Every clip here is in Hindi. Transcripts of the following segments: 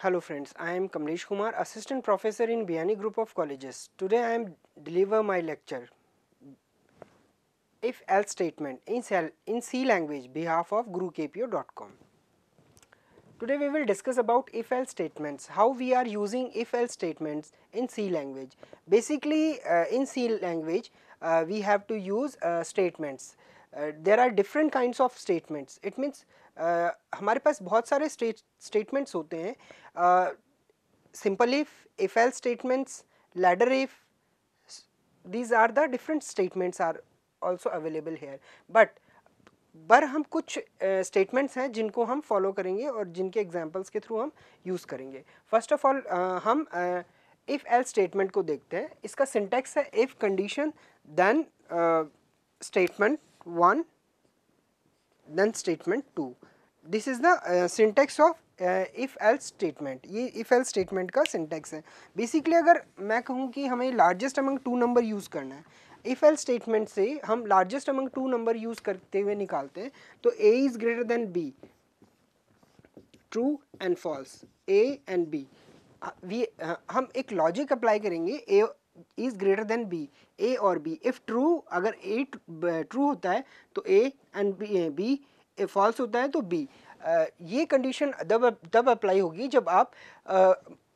Hello friends, I am Kamlesh Kumar, Assistant Professor in Biyani Group of Colleges. Today I am deliver my lecture, If Else Statement in C language, behalf of GuruKPO.com. Today we will discuss about if else statements, how we are using if else statements in C language. Basically in C language we have to use statements. There are different kinds of statements. It means हमारे पास बहुत सारे statements होते हैं. Simple if else statements, ladder if, these are the different statements are also available here. पर हम कुछ स्टेटमेंट्स हैं जिनको हम फॉलो करेंगे और जिनके एग्जांपल्स के थ्रू हम यूज़ करेंगे. फर्स्ट ऑफ ऑल हम इफ़ एल्स स्टेटमेंट को देखते हैं. इसका सिंटैक्स है if condition then statement 1 then statement 2. This is the syntax of if else statement. ये इफ़ एल्स स्टेटमेंट का सिंटैक्स है. बेसिकली अगर मैं कहूँ कि हमें लार्जेस्ट अमंग 2 नंबर यूज़ करना है, इफ एल्स स्टेटमेंट से हम लार्जेस्ट अमंग 2 नंबर यूज करते हुए निकालते हैं. तो a is greater than b, true and false, a and b. हम एक लॉजिक अप्लाई करेंगे, a is greater than b, a और b. इफ ट्रू, अगर a ट्रू होता है तो a एंड b, फॉल्स होता है तो b. ये कंडीशन तब अप्लाई होगी जब आप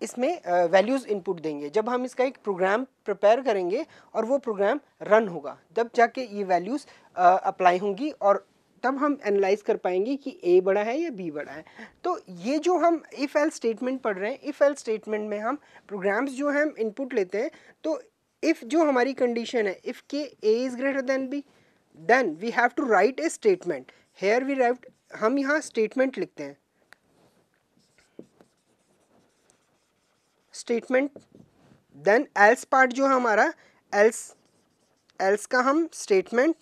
इसमें वैल्यूज़ इनपुट देंगे. जब हम इसका एक प्रोग्राम प्रिपेयर करेंगे और वो प्रोग्राम रन होगा, तब जाके ये वैल्यूज़ अप्लाई होंगी और तब हम एनालाइज कर पाएंगे कि a बड़ा है या b बड़ा है. तो ये जो हम इफ़ एल्स स्टेटमेंट पढ़ रहे हैं, इफ़ एल्स स्टेटमेंट में हम प्रोग्राम्स जो हम इनपुट लेते हैं. तो इफ़ जो हमारी कंडीशन है, इफ़ के a is greater than b, then we have to write a statement. Here we write, हम यहाँ स्टेटमेंट लिखते हैं, स्टेटमेंट. देन एल्स पार्ट जो हमारा एल्स का हम स्टेटमेंट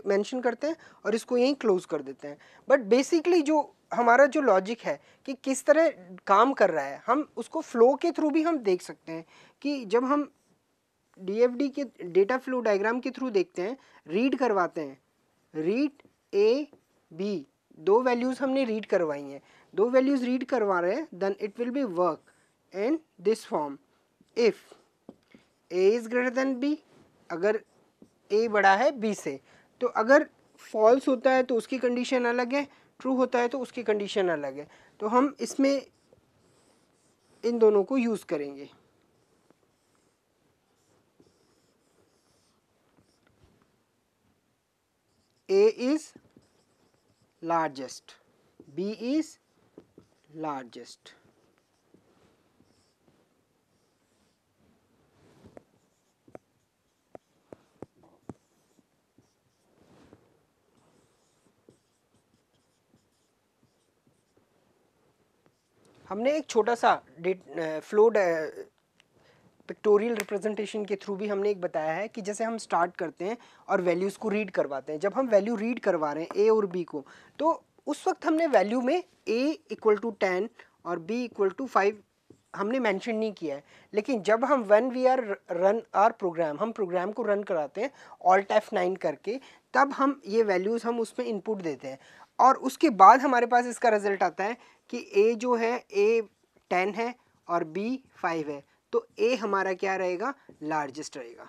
मेंशन करते हैं और इसको यहीं क्लोज कर देते हैं. बट बेसिकली जो हमारा जो लॉजिक है कि किस तरह काम कर रहा है, हम उसको फ्लो के थ्रू भी हम देख सकते हैं. कि जब हम DFD के डेटा फ्लो डायग्राम के थ्रू देखते हैं, रीड करवाते हैं, रीड a b, 2 वैल्यूज़ हमने रीड करवाई हैं, 2 वैल्यूज़ रीड करवा रहे हैं, then it will be work in this form. If a is greater than b, अगर a बड़ा है b से, तो अगर फॉल्स होता है तो उसकी कंडीशन अलग है, ट्रू होता है तो उसकी कंडीशन अलग है. तो हम इसमें इन दोनों को यूज़ करेंगे. A is largest, B is largest. हमने एक छोटा सा फ्लो पिक्टोरियल रिप्रेजेंटेशन के थ्रू भी हमने एक बताया है कि जैसे हम स्टार्ट करते हैं और वैल्यूज़ को रीड करवाते हैं. जब हम वैल्यू रीड करवा रहे हैं a और b को, तो उस वक्त हमने वैल्यू में a इक्वल टू 10 और b इक्वल टू 5 हमने मेंशन नहीं किया है. लेकिन जब हम when we are run our program, हम प्रोग्राम को रन कराते हैं ऑल्ट F9 करके, तब हम ये वैल्यूज़ हम उसमें इनपुट देते हैं और उसके बाद हमारे पास इसका रिजल्ट आता है कि a जो है a 10 है और b 5 है. तो a हमारा क्या रहेगा, लार्जेस्ट रहेगा.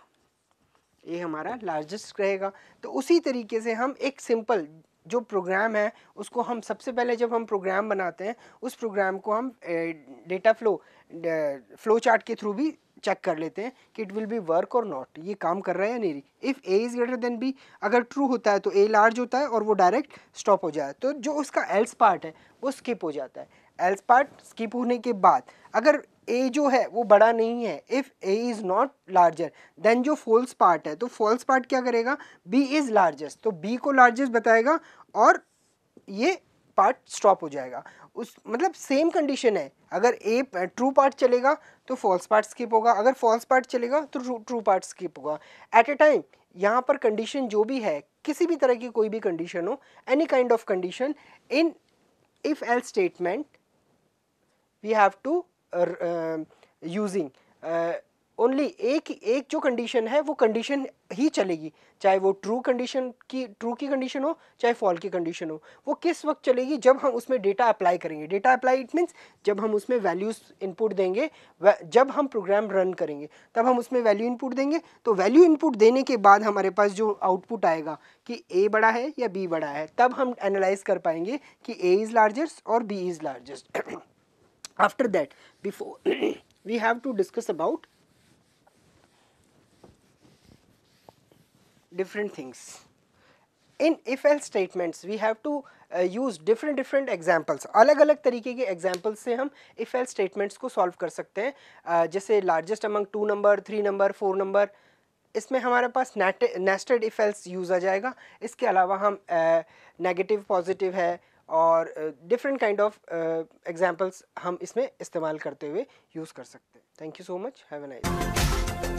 a हमारा लार्जेस्ट रहेगा. तो उसी तरीके से हम एक सिंपल जो प्रोग्राम है उसको हम सबसे पहले जब हम प्रोग्राम बनाते हैं, उस प्रोग्राम को हम डेटा फ्लो चार्ट के थ्रू भी चेक कर लेते हैं कि इट विल बी वर्क और नॉट, ये काम कर रहा है या नहीं. If a is greater than b, अगर ट्रू होता है तो a लार्ज होता है और वो डायरेक्ट स्टॉप हो जाए. तो जो उसका एल्स पार्ट है वो स्किप हो जाता है. एल्स पार्ट स्किप होने के बाद अगर a जो है वो बड़ा नहीं है, if a is not larger, then जो फॉल्स पार्ट है, तो फॉल्स पार्ट क्या करेगा, b इज़ लार्जेस्ट, तो b को लार्जेस्ट बताएगा और ये पार्ट स्टॉप हो जाएगा. उस मतलब सेम कंडीशन है, अगर a ट्रू पार्ट चलेगा तो फॉल्स पार्ट स्किप होगा, अगर फॉल्स पार्ट चलेगा तो ट्रू पार्ट स्किप होगा. एट ए टाइम यहाँ पर कंडीशन जो भी है, किसी भी तरह की कोई भी कंडीशन हो, any kind of condition in if else statement we have to using only एक जो कंडीशन है वो कंडीशन ही चलेगी, चाहे वो ट्रू की कंडीशन हो चाहे फॉल की कंडीशन हो। वो किस वक्त चलेगी? जब हम उसमें डेटा अप्लाई करेंगे। डेटा अप्लाई इट मीन्स जब हम उसमें वैल्यूज इनपुट देंगे, जब हम प्रोग्राम रन करेंगे तब हम उसमें वैल्यू इनपुट देंगे। तो वैल्यू इनपुट देने के बाद हमारे पास जो आउटपुट आएगा कि ए बड़ा है या बी बड़ा है, तब हम एनालाइज कर पाएंगे कि ए इज़ लार्जेस्ट और B is largest. After that before we have to discuss about different things. In if else statements we have to use different examples. अलग अलग तरीके के examples से हम if else statements को solve कर सकते हैं। जैसे largest among 2 number, 3 number, 4 number, इसमें हमारे पास nested if else use आ जाएगा। इसके अलावा हम negative positive है और different kind of examples हम इसमें इस्तेमाल करते हुए use कर सकते हैं। Thank you so much. Have a nice day.